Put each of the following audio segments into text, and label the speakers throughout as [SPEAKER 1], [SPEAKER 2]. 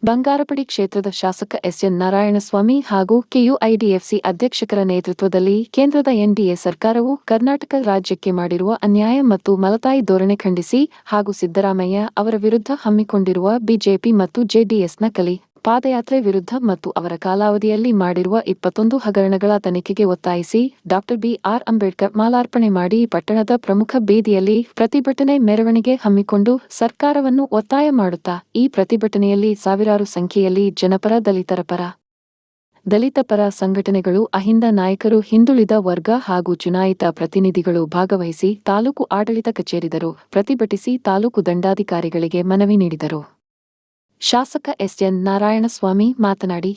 [SPEAKER 1] ಬಂಗಾರಪಡಿ ಕ್ಷೇತ್ರದ ಶಾಸಕ ಎಸ್ಎನ್ ನಾರಾಯಣಸ್ವಾಮಿ ಹಾಗೂ ಕೆಯುಐಡಿಎಫ್ಸಿ ಅಧ್ಯಕ್ಷರ ನೇತೃತ್ವದಲ್ಲಿ ಕೇಂದ್ರದ ಎನ್ಡಿಎ ಸರ್ಕಾರವು ಕರ್ನಾಟಕ ರಾಜ್ಯಕ್ಕೆ ಮಾಡಿರುವ ಅನ್ಯಾಯ ಮತ್ತು ಮಲತಾಯಿ ಧೋರಣೆ ಖಂಡಿಸಿ ಹಾಗೂ ಸಿದ್ದರಾಮಯ್ಯ ಅವರ ವಿರುದ್ಧ ಹಮ್ಮಿಕೊಂಡಿರುವ ಬಿಜೆಪಿ ಮತ್ತು ಜೆಡಿಎಸ್ ನಕಲಿ ಪಾದಯಾತ್ರೆ ವಿರುದ್ಧ ಮತ್ತು ಅವರ ಕಾಲಾವಧಿಯಲ್ಲಿ ಮಾಡಿರುವ 21 ಹಗರಣಗಳ ತನಿಖೆಗೆ ಒತ್ತಾಯಿಸಿ ಡಾ. ಬಿ.ಆರ್. ಅಂಬೇಡ್ಕರ್ ಮಾಲಾರ್ಪಣೆ ಮಾಡಿ ಪಟ್ಟಣದ ಪ್ರಮುಖ ಬೀದಿಯಲ್ಲಿ ಪ್ರತಿಭಟನೆ ಮೆರವಣಿಗೆ ಹಮ್ಮಿಕೊಂಡು ಸರ್ಕಾರವನ್ನು ಒತ್ತಾಯ ಮಾಡುತ್ತಾ ಈ ಪ್ರತಿಭಟನೆಯಲ್ಲಿ ಸಾವಿರಾರು ಸಂಖ್ಯೆಯಲ್ಲಿ ಜನಪರ ದಲಿತ ಪರ ಸಂಘಟನೆಗಳು, ಅಹಿಂದ ನಾಯಕರು, ಹಿಂದುಳಿದ ವರ್ಗ ಹಾಗೂ ಚುನಾಯಿತ ಪ್ರತಿನಿಧಿಗಳು ಭಾಗವಹಿಸಿ ತಾಲೂಕು ಆಡಳಿತ ಕಚೇರಿದರು ಪ್ರತಿಭಟಿಸಿ ತಾಲೂಕು ದಂಡಾಧಿಕಾರಿಗಳಿಗೆ ಮನವಿ ನೀಡಿದರು. ಶಾಸಕ ಎಸ್ಎನ್ ನಾರಾಯಣಸ್ವಾಮಿ ಮಾತನಾಡಿ,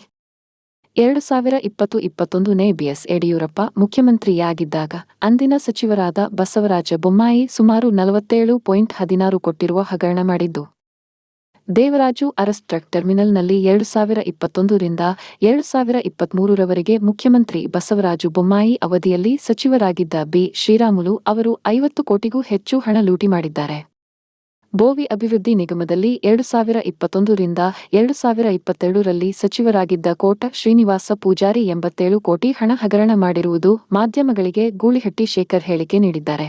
[SPEAKER 1] 2020-21ನೇ ಬಿಎಸ್ ಯಡಿಯೂರಪ್ಪ ಮುಖ್ಯಮಂತ್ರಿಯಾಗಿದ್ದಾಗ ಅಂದಿನ ಸಚಿವರಾದ ಬಸವರಾಜ ಬೊಮ್ಮಾಯಿ ಸುಮಾರು 47.16 ಕೊಟ್ಟಿರುವ ಹಗರಣ ಮಾಡಿದ್ದು, ದೇವರಾಜು ಅರಸ್ ಟ್ರಕ್ ಟರ್ಮಿನಲ್ನಲ್ಲಿ 2021ರಿಂದ 2023ರವರೆಗೆ ಮುಖ್ಯಮಂತ್ರಿ ಬಸವರಾಜು ಬೊಮ್ಮಾಯಿ ಅವಧಿಯಲ್ಲಿ ಸಚಿವರಾಗಿದ್ದ ಬಿ. ಶ್ರೀರಾಮುಲು ಅವರು 50 ಕೋಟಿಗೂ ಹೆಚ್ಚು ಹಣ ಲೂಟಿ ಮಾಡಿದ್ದಾರೆ. ಬೋವಿ ಅಭಿವೃದ್ಧಿ ನಿಗಮದಲ್ಲಿ 2021ರಿಂದ 2022ರಲ್ಲಿ ಸಚಿವರಾಗಿದ್ದ ಕೋಟ ಶ್ರೀನಿವಾಸ ಪೂಜಾರಿ 87 ಕೋಟಿ ಹಣ ಹಗರಣ ಮಾಡಿರುವುದು ಮಾಧ್ಯಮಗಳಿಗೆ ಗೂಳಿಹಟ್ಟಿ ಶೇಖರ್ ಹೇಳಿಕೆ ನೀಡಿದ್ದಾರೆ.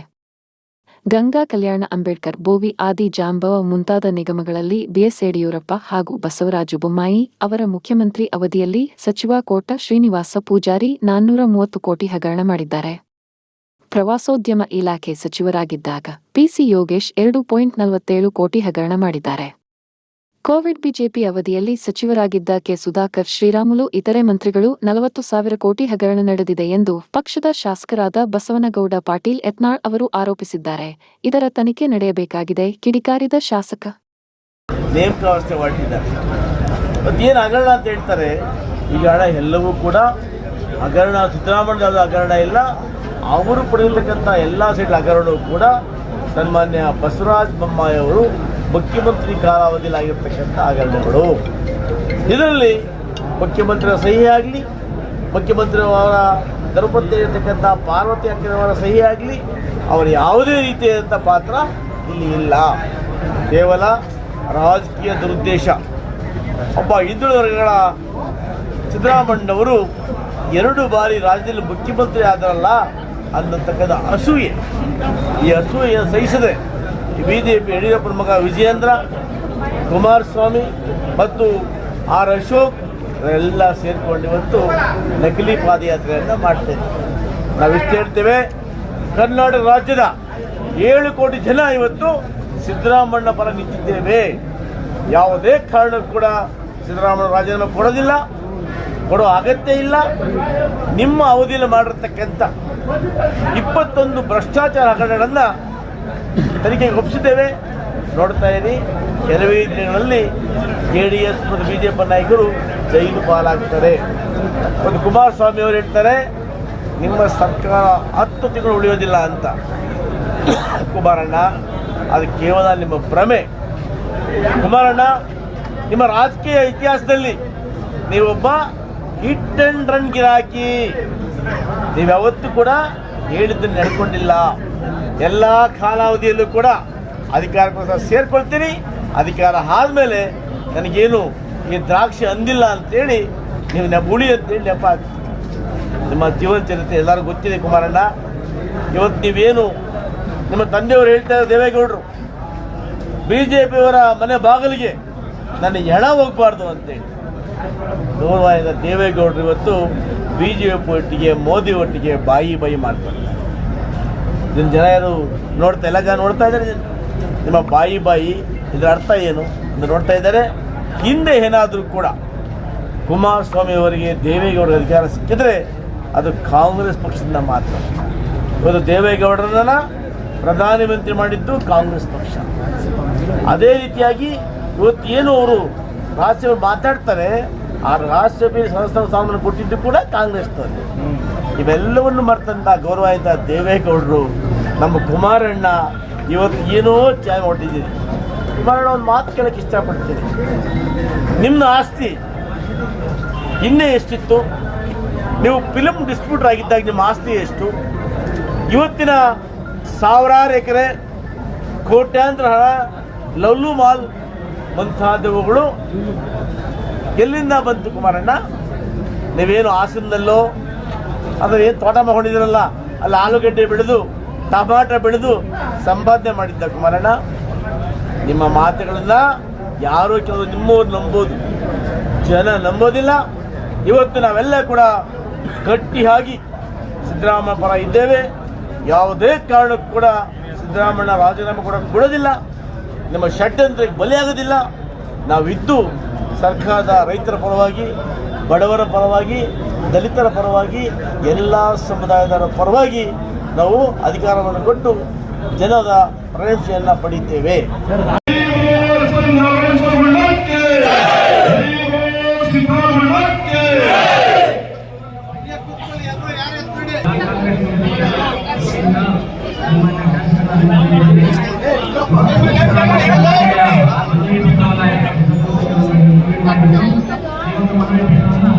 [SPEAKER 1] ಗಂಗಾ ಕಲ್ಯಾಣ, ಅಂಬೇಡ್ಕರ್, ಬೋವಿ, ಆದಿ ಜಾಂಬವ ಮುಂತಾದ ನಿಗಮಗಳಲ್ಲಿ ಬಿಎಸ್ ಯಡಿಯೂರಪ್ಪ ಹಾಗೂ ಬಸವರಾಜು ಬೊಮ್ಮಾಯಿ ಅವರ ಮುಖ್ಯಮಂತ್ರಿ ಅವಧಿಯಲ್ಲಿ ಸಚಿವ ಕೋಟ ಶ್ರೀನಿವಾಸ ಪೂಜಾರಿ 430 ಕೋಟಿ ಹಗರಣ ಮಾಡಿದ್ದಾರೆ. ಪ್ರವಾಸೋದ್ಯಮ ಇಲಾಖೆ ಸಚಿವರಾಗಿದ್ದಾಗ ಪಿಸಿ ಯೋಗೇಶ್ 2.47 ಕೋಟಿ ಹಗರಣ ಮಾಡಿದ್ದಾರೆ. ಕೋವಿಡ್ ಬಿಜೆಪಿ ಅವಧಿಯಲ್ಲಿ ಸಚಿವರಾಗಿದ್ದ ಕೆ. ಸುಧಾಕರ್, ಶ್ರೀರಾಮುಲು ಇತರೆ ಮಂತ್ರಿಗಳು 40,000 ಕೋಟಿ ಹಗರಣ ನಡೆದಿದೆ ಎಂದು ಪಕ್ಷದ ಶಾಸಕರಾದ ಬಸವನಗೌಡ ಪಾಟೀಲ್ ಯತ್ನಾಳ್ ಅವರು ಆರೋಪಿಸಿದ್ದಾರೆ. ಇದರ ತನಿಖೆ ನಡೆಯಬೇಕಾಗಿದೆ. ಕಿಡಿಕಾರಿದ ಶಾಸಕ
[SPEAKER 2] ನೇಮಕ ವ್ಯವಸ್ಥೆ ಮಾಡಿದ್ದಾರೆ. ಏನು ಹಗರಣ ಅಂತ ಹೇಳ್ತಾರೆ. ಈಗ ಹಣ ಎಲ್ಲವೂ ಕೂಡ ಹಗರಣ, ಸಿದ್ದರಾಮಯ್ಯ ಹಗರಣ ಇಲ್ಲ, ಅವರು ಪಡೆಯತಕ್ಕಂಥ ಎಲ್ಲ ಸೈಡ್ ಹಗರಣವು ಕೂಡ ಸನ್ಮಾನ್ಯ ಬಸವರಾಜ ಬೊಮ್ಮಾಯಿ ಅವರು ಮುಖ್ಯಮಂತ್ರಿ ಕಾಲಾವಧಿಯಲ್ಲಿ ಆಗಿರ್ತಕ್ಕಂಥ ಹಗರಣಗಳು. ಇದರಲ್ಲಿ ಮುಖ್ಯಮಂತ್ರಿಯ ಸಹಿ ಆಗಲಿ, ಮುಖ್ಯಮಂತ್ರಿಯವರ ಧರ್ಮಪತ್ನಿ ಇರತಕ್ಕಂಥ ಪಾರ್ವತಿ ಅಕ್ಕನವರ ಸಹಿ ಆಗಲಿ, ಅವರ ಯಾವುದೇ ರೀತಿಯಾದಂಥ ಪಾತ್ರ ಇಲ್ಲಿ ಇಲ್ಲ. ಕೇವಲ ರಾಜಕೀಯ ದುರುದ್ದೇಶ. ಒಬ್ಬ ಹಿಂದುಳಿದ ವರ್ಗಗಳ ಸಿದ್ದರಾಮಯ್ಯನವರು 2 ಬಾರಿ ರಾಜ್ಯದಲ್ಲಿ ಮುಖ್ಯಮಂತ್ರಿ ಆದರಲ್ಲ ಅನ್ನತಕ್ಕಂಥ ಅಸೂಯೆ, ಈ ಅಸೂಯೆ ಸಹಿಸದೆ ಬಿಜೆಪಿ ಯಡಿಯೂರಪ್ಪನ ಮಗ ವಿಜಯೇಂದ್ರ, ಕುಮಾರಸ್ವಾಮಿ ಮತ್ತು ಆರ್ ಅಶೋಕ್ ಎಲ್ಲ ಸೇರಿಕೊಂಡು ಇವತ್ತು ನಕಲಿ ಪಾದಯಾತ್ರೆಯನ್ನು ಮಾಡ್ತೇವೆ. ನಾವಿಷ್ಟು ಹೇಳ್ತೇವೆ, ಕರ್ನಾಟಕ ರಾಜ್ಯದ 7 ಕೋಟಿ ಜನ ಇವತ್ತು ಸಿದ್ದರಾಮಯ್ಯ ಪರ ನಿಂತಿದ್ದೇವೆ. ಯಾವುದೇ ಕಾರಣಕ್ಕೂ ಕೂಡ ಸಿದ್ದರಾಮಯ್ಯ ರಾಜೀನಾಮೆ ಕೊಡೋದಿಲ್ಲ, ಕೊಡೋ ಅಗತ್ಯ ಇಲ್ಲ. ನಿಮ್ಮ ಅವಧಿಯಲ್ಲಿ ಮಾಡಿರ್ತಕ್ಕಂಥ 21 ಭ್ರಷ್ಟಾಚಾರ ಹಗರಣಗಳನ್ನು ತನಿಖೆಗೆ ಒಪ್ಪಿಸಿದ್ದೇವೆ. ನೋಡ್ತಾ ಇರಿ, ಕೆಲವೇ ದಿನಗಳಲ್ಲಿ ಜೆಡಿಎಸ್ ಮತ್ತು ಬಿಜೆಪಿ ನಾಯಕರು ಜೈಲು ಪಾಲಾಗ್ತಾರೆ. ಮತ್ತು ಕುಮಾರಸ್ವಾಮಿ ಅವರು ಹೇಳ್ತಾರೆ, ನಿಮ್ಮ ಸರ್ಕಾರ 10 ತಿಂಗಳು ಉಳಿಯೋದಿಲ್ಲ ಅಂತ. ಕುಮಾರಣ್ಣ, ಅದು ಕೇವಲ ನಿಮ್ಮ ಭ್ರಮೆ. ಕುಮಾರಣ್ಣ, ನಿಮ್ಮ ರಾಜಕೀಯ ಇತಿಹಾಸದಲ್ಲಿ ನೀವೊಬ್ಬ ಹಿಟ್ ಅಂಡ್ ರನ್ ಗಿರಾಕಿ. ನೀವು ಯಾವತ್ತೂ ಕೂಡ ಹೇಳಿದ್ದನ್ನು ನಡ್ಕೊಂಡಿಲ್ಲ. ಎಲ್ಲ ಕಾಲಾವಧಿಯಲ್ಲೂ ಕೂಡ ಅಧಿಕಾರಕ್ಕೋಸ್ಕರ ಸೇರ್ಕೊಳ್ತೀನಿ, ಅಧಿಕಾರ ಆದಮೇಲೆ ನನಗೇನು ಈ ದ್ರಾಕ್ಷಿ ಅಂದಿಲ್ಲ ಅಂತೇಳಿ ನೀವು ಉಳಿ ಅಂತೇಳಿ ನೆಪ ಆಗ್ತೀವಿ. ನಿಮ್ಮ ಜೀವನ ಚರಿತ್ರೆ ಎಲ್ಲರಿಗೂ ಗೊತ್ತಿದೆ. ಕುಮಾರಣ್ಣ, ಇವತ್ತು ನೀವೇನು ನಿಮ್ಮ ತಂದೆಯವರು ಹೇಳ್ತಾ ಇದ್ದಾರೆ, ದೇವೇಗೌಡರು ಬಿಜೆಪಿಯವರ ಮನೆ ಬಾಗಿಲಿಗೆ ನನ್ನ ಹೆಣ ಹೋಗಬಾರ್ದು ಅಂತೇಳಿ ದೂರವಾದ ದೇವೇಗೌಡರು ಇವತ್ತು ಬಿಜೆಪಿ ಒಟ್ಟಿಗೆ, ಮೋದಿ ಒಟ್ಟಿಗೆ ಬಾಯಿ ಮಾಡ್ತಾರೆ. ಇದನ್ನು ಜನ ಯಾರು ನೋಡ್ತಾ ಇಲ್ಲ, ಜನ ನೋಡ್ತಾ ಇದ್ದಾರೆ. ನಿಮ್ಮ ಬಾಯಿ ಇದರ ಅರ್ಥ ಏನು ಅಂತ ನೋಡ್ತಾ ಇದ್ದಾರೆ. ಹಿಂದೆ ಏನಾದರೂ ಕೂಡ ಕುಮಾರಸ್ವಾಮಿ ಅವರಿಗೆ ದೇವೇಗೌಡರ ಅಧಿಕಾರ ಸಿಕ್ಕಿದ್ರೆ ಅದು ಕಾಂಗ್ರೆಸ್ ಪಕ್ಷದಿಂದ ಮಾತ್ರ. ಇವತ್ತು ದೇವೇಗೌಡರನ್ನ ಪ್ರಧಾನಮಂತ್ರಿ ಮಾಡಿದ್ದು ಕಾಂಗ್ರೆಸ್ ಪಕ್ಷ. ಅದೇ ರೀತಿಯಾಗಿ ಇವತ್ತು ಏನು ಅವರು ರಾಜ್ಯಸಭೆ ಮಾತಾಡ್ತಾರೆ, ಆ ರಾಜ್ಯಸಭೆ ಸದಸ್ಯರ ಸ್ಥಾನವನ್ನು ಕೊಟ್ಟಿದ್ದು ಕೂಡ ಕಾಂಗ್ರೆಸ್ನವರು. ಇವೆಲ್ಲವನ್ನು ಮರ್ತಂತ ಗೌರವಾಯುತ ದೇವೇಗೌಡರು, ನಮ್ಮ ಕುಮಾರಣ್ಣ ಇವತ್ತು ಏನೋ ಚಾಯ್ ಹೊಟ್ಟಿದ್ದೀರಿ. ಕುಮಾರಣ್ಣ ಒಂದು ಮಾತು ಕೇಳಕ್ಕೆ ಇಷ್ಟಪಡ್ತೀನಿ. ನಿಮ್ಮ ಆಸ್ತಿ ಹಿಂದೆ ಎಷ್ಟಿತ್ತು? ನೀವು ಫಿಲಮ್ ಡಿಸ್ಟ್ರಿಬ್ಯೂಟರ್ ಆಗಿದ್ದಾಗ ನಿಮ್ಮ ಆಸ್ತಿ ಎಷ್ಟು? ಇವತ್ತಿನ ಸಾವಿರಾರು ಎಕರೆ ಕೋಟ್ಯಾಂತರ ಹಣ ಲವ್ಲು ಮಾಲ್ ಮುಂತಾದವುಗಳು ಎಲ್ಲಿಂದ ಬಂತು ಕುಮಾರಣ್ಣ? ನೀವೇನು ಹಾಸನದಲ್ಲೋ ಅಥವಾ ಏನು ತೋಟ ಮಾಡಿದಿರಲ್ಲ, ಅಲ್ಲಿ ಆಲೂಗಡ್ಡೆ ಬೆಳೆದು ಟಮಾಟ ಬೆಳೆದು ಸಂಪಾದನೆ ಮಾಡಿದ್ದ ಕುಮಾರಣ್ಣ? ನಿಮ್ಮ ಮಾತುಗಳನ್ನು ಯಾರೋ ಕೆಲವು ನಿಮ್ಮವ್ರು ನಂಬೋದು, ಜನ ನಂಬೋದಿಲ್ಲ. ಇವತ್ತು ನಾವೆಲ್ಲ ಕೂಡ ಗಟ್ಟಿಯಾಗಿ ಸಿದ್ದರಾಮಯ್ಯ ಪರ ಇದ್ದೇವೆ. ಯಾವುದೇ ಕಾರಣಕ್ಕೂ ಕೂಡ ಸಿದ್ದರಾಮಯ್ಯ ರಾಜೀನಾಮೆ ಕೊಡೋಕ್ಕೆ ಬಿಡೋದಿಲ್ಲ. ನಿಮ್ಮ ಷಡ್ಯಂತ್ರಕ್ಕೆ ಬಲಿಯಾಗೋದಿಲ್ಲ. ನಾವಿದ್ದು ಸರ್ಕಾರದ ರೈತರ ಪರವಾಗಿ, ಬಡವರ ಪರವಾಗಿ, ದಲಿತರ ಪರವಾಗಿ, ಎಲ್ಲ ಸಮುದಾಯದ ಪರವಾಗಿ ನಾವು ಅಧಿಕಾರವನ್ನು ಕೊಟ್ಟು ಜನದ ಪ್ರಶಂಸೆಯನ್ನು ಪಡೆಯುತ್ತೇವೆ.
[SPEAKER 3] Terima kasih.